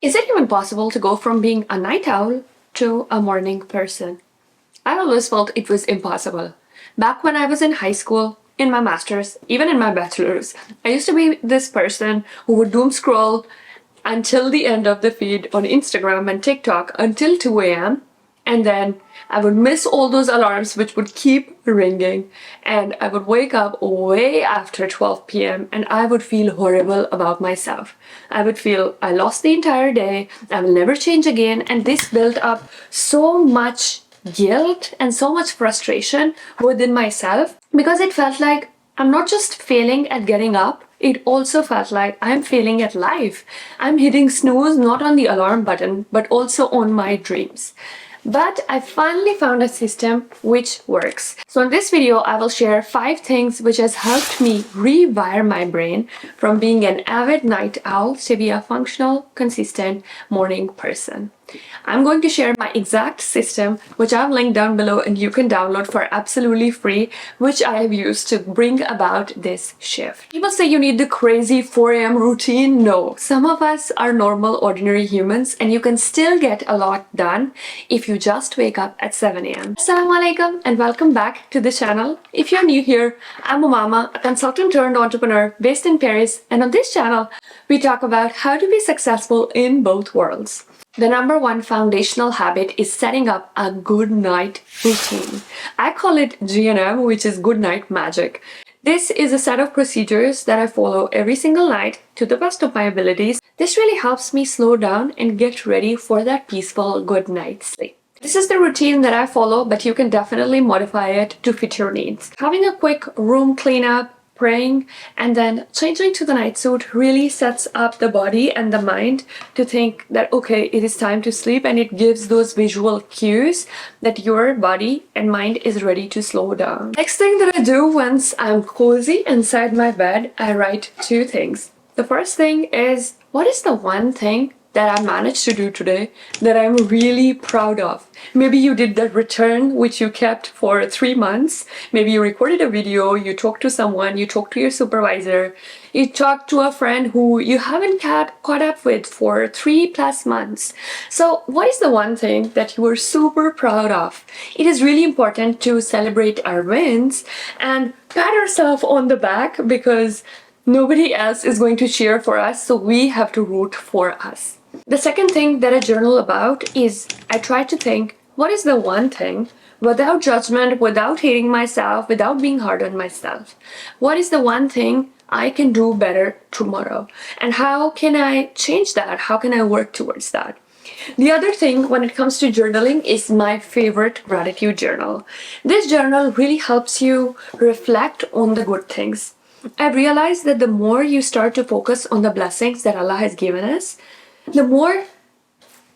Is it even possible to go from being a night owl to a morning person? I always felt it was impossible. Back when I was in high school, in my master's, even in my bachelor's, I used to be this person who would doom scroll until the end of the feed on Instagram and TikTok until 2 a.m. And then I would miss all those alarms which would keep ringing, and I would wake up way after 12 p.m. and I would feel horrible about myself. I would feel I lost the entire day, I will never change again, and this built up so much guilt and so much frustration within myself because it felt like I'm not just failing at getting up, it also felt like I'm failing at life. I'm hitting snooze not on the alarm button, but also on my dreams. But I finally found a system which works. So in this video, I will share 5 things which has helped me rewire my brain from being an avid night owl to be a functional, consistent morning person. I'm going to share my exact system, which I've linked down below and you can download for absolutely free, which I have used to bring about this shift. People say you need the crazy 4 a.m. routine. No, some of us are normal, ordinary humans, and you can still get a lot done if you just wake up at 7 a.m. Assalamu alaikum and welcome back to the channel. If you're new here, I'm Umama, a consultant turned entrepreneur based in Paris, and on this channel, we talk about how to be successful in both worlds. The number one foundational habit is setting up a good night routine. I call it GNM, which is good night magic. This is a set of procedures that I follow every single night to the best of my abilities. This really helps me slow down and get ready for that peaceful good night sleep. This is the routine that I follow, but you can definitely modify it to fit your needs. Having a quick room cleanup, praying, and then changing to the night suit really sets up the body and the mind to think that, okay, it is time to sleep, and it gives those visual cues that your body and mind is ready to slow down. Next thing that I do once I'm cozy inside my bed, I write 2 things. The first thing is, what is the one thing that I managed to do today that I'm really proud of? Maybe you did that return which you kept for 3 months. Maybe you recorded a video, you talked to someone, you talked to your supervisor, you talked to a friend who you haven't caught up with for 3+ months. So what is the one thing that you are super proud of? It is really important to celebrate our wins and pat ourselves on the back because nobody else is going to cheer for us, so we have to root for us. The second thing that I journal about is I try to think, what is the one thing, without judgment, without hating myself, without being hard on myself, what is the one thing I can do better tomorrow? And how can I change that? How can I work towards that? The other thing when it comes to journaling is my favorite gratitude journal. This journal really helps you reflect on the good things. I realized that the more you start to focus on the blessings that Allah has given us, the more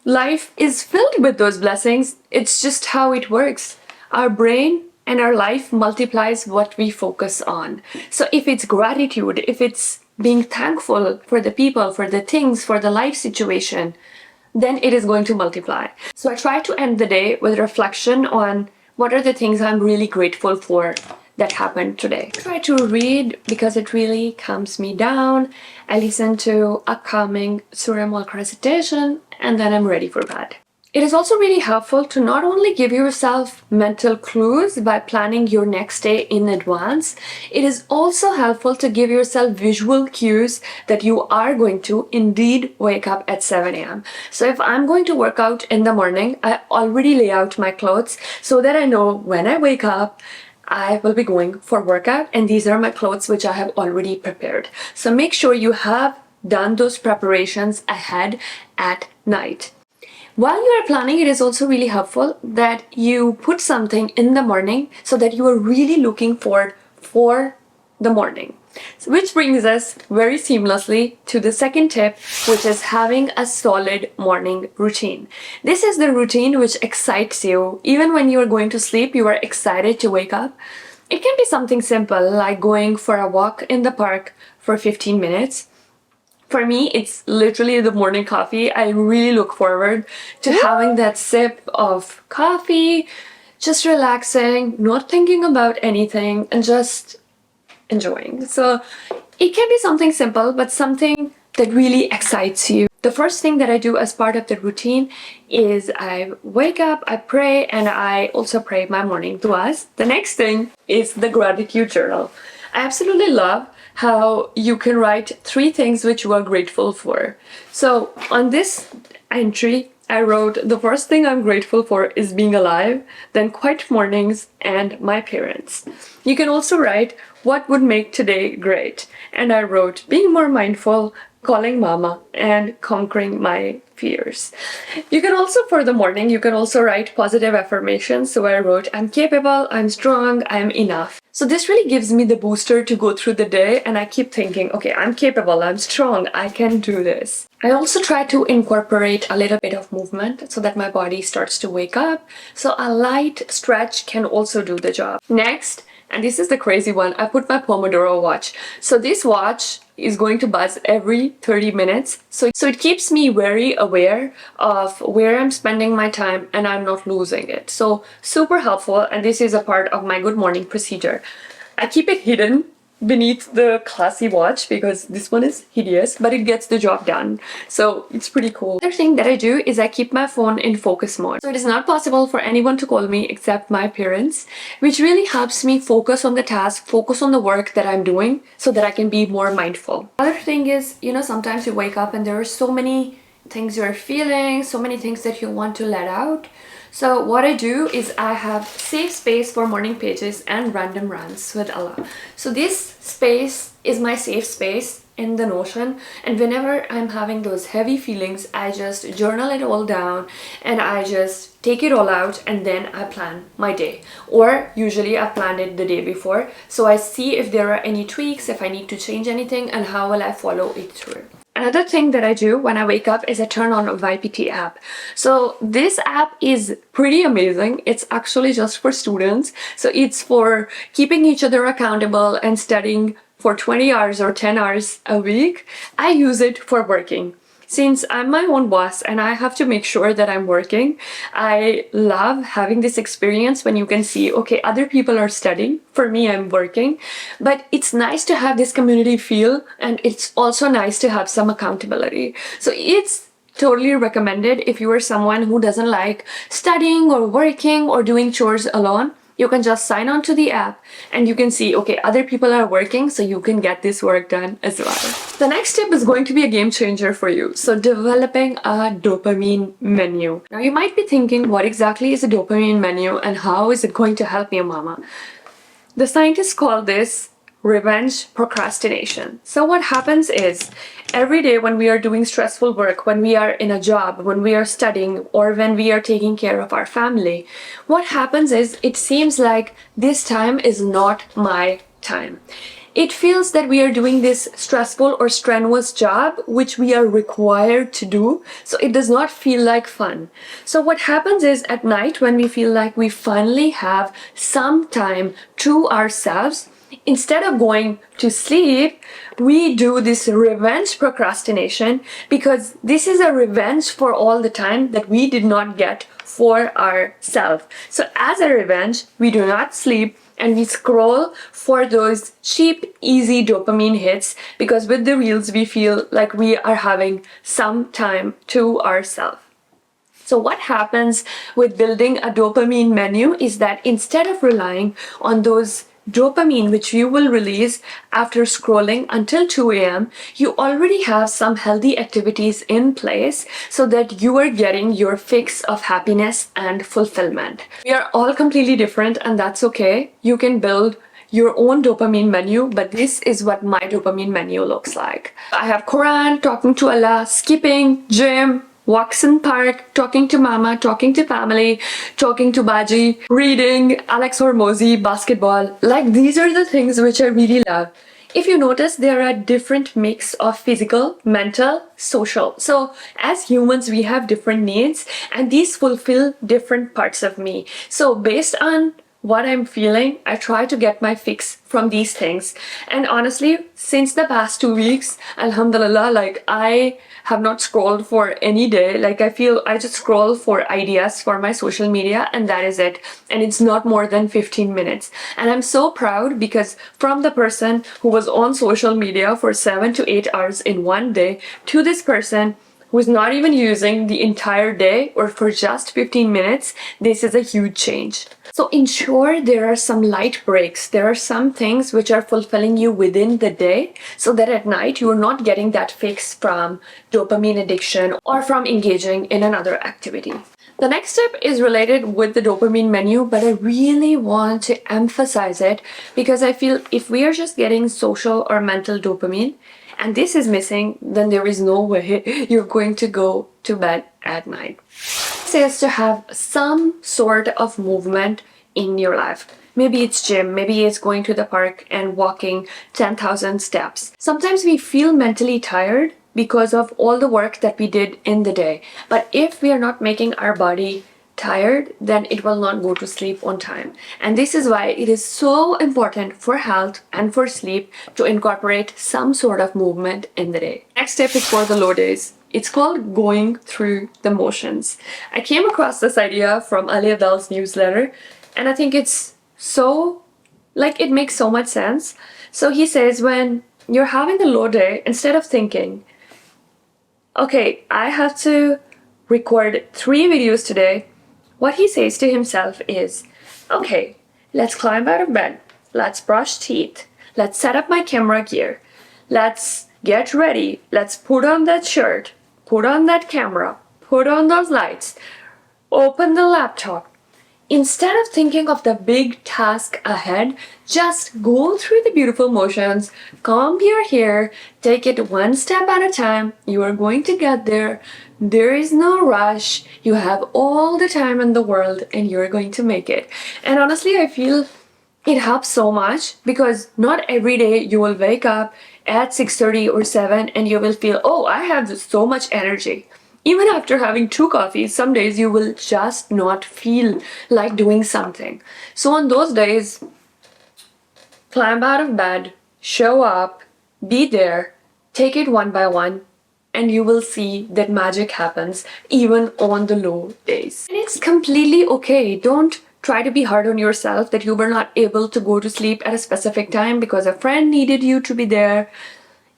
life is filled with those blessings. It's just how it works. Our brain and our life multiplies what we focus on. So if it's gratitude, if it's being thankful for the people, for the things, for the life situation, then it is going to multiply. So I try to end the day with reflection on what are the things I'm really grateful for that happened today. I try to read because it really calms me down. I listen to a calming Surah Mulk recitation, and then I'm ready for bed. It is also really helpful to not only give yourself mental clues by planning your next day in advance, it is also helpful to give yourself visual cues that you are going to indeed wake up at 7 a.m. So if I'm going to work out in the morning, I already lay out my clothes so that I know when I wake up, I will be going for workout, and these are my clothes which I have already prepared. So make sure you have done those preparations ahead at night. While you are planning, it is also really helpful that you put something in the morning so that you are really looking forward for the morning. So which brings us very seamlessly to the second tip, which is having a solid morning routine. This is the routine which excites you. Even when you are going to sleep, you are excited to wake up. It can be something simple like going for a walk in the park for 15 minutes. For me, it's literally the morning coffee. I really look forward to having that sip of coffee, just relaxing, not thinking about anything, and just enjoying. So it can be something simple, but something that really excites you. the first thing that I do as part of the routine is I wake up, I pray, and I also pray my morning duas. The next thing is the gratitude journal. I absolutely love how you can write 3 things which you are grateful for. So on this entry, I wrote the first thing I'm grateful for is being alive, then quiet mornings, and my parents. You can also write what would make today great. And I wrote being more mindful, calling mama, and conquering my fears. You can also, for the morning, you can also write positive affirmations. So I wrote, I'm capable, I'm strong, I'm enough. So this really gives me the booster to go through the day, and I keep thinking, okay, I'm capable, I'm strong, I can do this. I also try to incorporate a little bit of movement so that my body starts to wake up. So a light stretch can also do the job. Next, and this is the crazy one, I put my Pomodoro watch. So this watch is going to buzz every 30 minutes. So it keeps me very aware of where I'm spending my time and I'm not losing it. So super helpful, and this is a part of my good morning procedure. I keep it hidden beneath the classy watch because this one is hideous, but it gets the job done. So it's pretty cool. Another thing that I do is I keep my phone in focus mode. So it is not possible for anyone to call me except my parents, which really helps me focus on the task, focus on the work that I'm doing so that I can be more mindful. Another thing is, sometimes you wake up and there are so many things you're feeling, so many things that you want to let out. So what I do is I have safe space for morning pages and random rants with Allah. So this space is my safe space in the Notion, and whenever I'm having those heavy feelings, I just journal it all down and I just take it all out, and then I plan my day. Or usually I planned it the day before, so I see if there are any tweaks, if I need to change anything, and how will I follow it through. Another thing that I do when I wake up is I turn on a YPT app. So this app is pretty amazing. It's actually just for students. So it's for keeping each other accountable and studying for 20 hours or 10 hours a week. I use it for working. Since I'm my own boss and I have to make sure that I'm working, I love having this experience when you can see, okay, other people are studying, for me I'm working, but it's nice to have this community feel, and it's also nice to have some accountability. So it's totally recommended if you are someone who doesn't like studying or working or doing chores alone. You can just sign on to the app and you can see, okay, other people are working, so you can get this work done as well. The next step is going to be a game changer for you. So developing a dopamine menu. Now you might be thinking, what exactly is a dopamine menu and how is it going to help me, Umama? The scientists call this revenge procrastination. So what happens is, every day when we are doing stressful work, when we are in a job, when we are studying, or when we are taking care of our family, what happens is it seems like this time is not my time. It feels that we are doing this stressful or strenuous job which we are required to do, so it does not feel like fun. So what happens is, at night when we feel like we finally have some time to ourselves, instead of going to sleep, we do this revenge procrastination, because this is a revenge for all the time that we did not get for ourselves. So as a revenge, we do not sleep and we scroll for those cheap, easy dopamine hits, because with the reels we feel like we are having some time to ourselves. So what happens with building a dopamine menu is that instead of relying on those dopamine which you will release after scrolling until 2 a.m., you already have some healthy activities in place so that you are getting your fix of happiness and fulfillment. We are all completely different, and that's okay. You can build your own dopamine menu, but this is what my dopamine menu looks like. I have Quran, talking to Allah, skipping, gym, walks in park, talking to mama, talking to family, talking to Baji, reading, Alex Hormozy, basketball. Like, these are the things which I really love. If you notice, there are different mix of physical, mental, social. So as humans, we have different needs and these fulfill different parts of me. So based on what I'm feeling, I try to get my fix from these things. And honestly, since the past 2 weeks, alhamdulillah, like, I have not scrolled for any day. Like, I feel I just scroll for ideas for my social media and that is it. And it's not more than 15 minutes. And I'm so proud, because from the person who was on social media for 7 to 8 hours in one day to this person who's not even using the entire day or for just 15 minutes, this is a huge change. So ensure there are some light breaks. There are some things which are fulfilling you within the day so that at night you are not getting that fix from dopamine addiction or from engaging in another activity. The next step is related with the dopamine menu, but I really want to emphasize it because I feel if we are just getting social or mental dopamine and this is missing, then there is no way you're going to go to bed at night. It says to have some sort of movement in your life. Maybe it's gym, maybe it's going to the park and walking 10,000 steps. Sometimes we feel mentally tired because of all the work that we did in the day. But if we are not making our body tired, then it will not go to sleep on time. And this is why it is so important for health and for sleep to incorporate some sort of movement in the day. Next step is for the low days. It's called going through the motions. I came across this idea from Ali Abdal's newsletter, and I think it's it makes so much sense. So he says when you're having a low day, instead of thinking, okay, I have to record 3 videos today, what he says to himself is, okay, let's climb out of bed, let's brush teeth, let's set up my camera gear, let's get ready, let's put on that shirt, put on that camera, put on those lights, open the laptop. Instead of thinking of the big task ahead, just go through the beautiful motions, comb your hair, take it one step at a time. You are going to get there. There is no rush. You have all the time in the world and you're going to make it. And honestly, I feel it helps so much because not every day you will wake up at 6:30 or 7 and you will feel, oh, I have so much energy. Even after having 2 coffees, some days you will just not feel like doing something. So on those days, climb out of bed, show up, be there, take it one by one, and you will see that magic happens even on the low days. And it's completely okay. Don't try to be hard on yourself that you were not able to go to sleep at a specific time because a friend needed you to be there.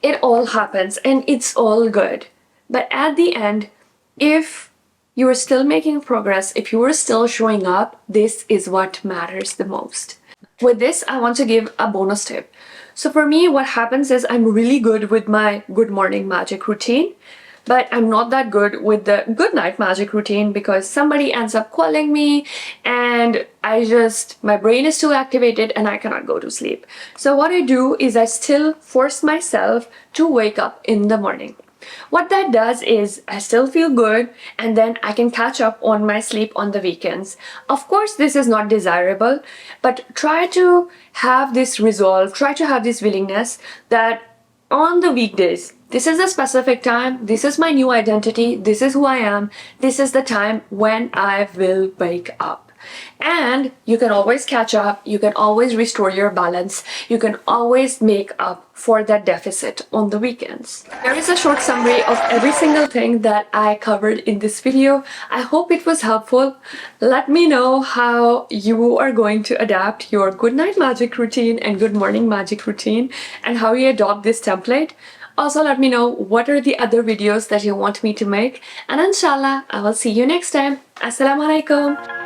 It all happens and it's all good. But at the end, if you are still making progress, if you are still showing up, this is what matters the most. With this, I want to give a bonus tip. So for me, what happens is I'm really good with my good morning magic routine, but I'm not that good with the good night magic routine because somebody ends up calling me and my brain is too activated and I cannot go to sleep. So what I do is I still force myself to wake up in the morning. What that does is I still feel good and then I can catch up on my sleep on the weekends. Of course, this is not desirable, but try to have this resolve, try to have this willingness that on the weekdays, this is a specific time, this is my new identity, this is who I am, this is the time when I will wake up. And you can always catch up, you can always restore your balance, you can always make up for that deficit on the weekends. There is a short summary of every single thing that I covered in this video. I hope it was helpful. Let me know how you are going to adapt your good night magic routine and good morning magic routine and how you adopt this template. Also, let me know what are the other videos that you want me to make. And inshallah, I will see you next time. Assalamu alaikum.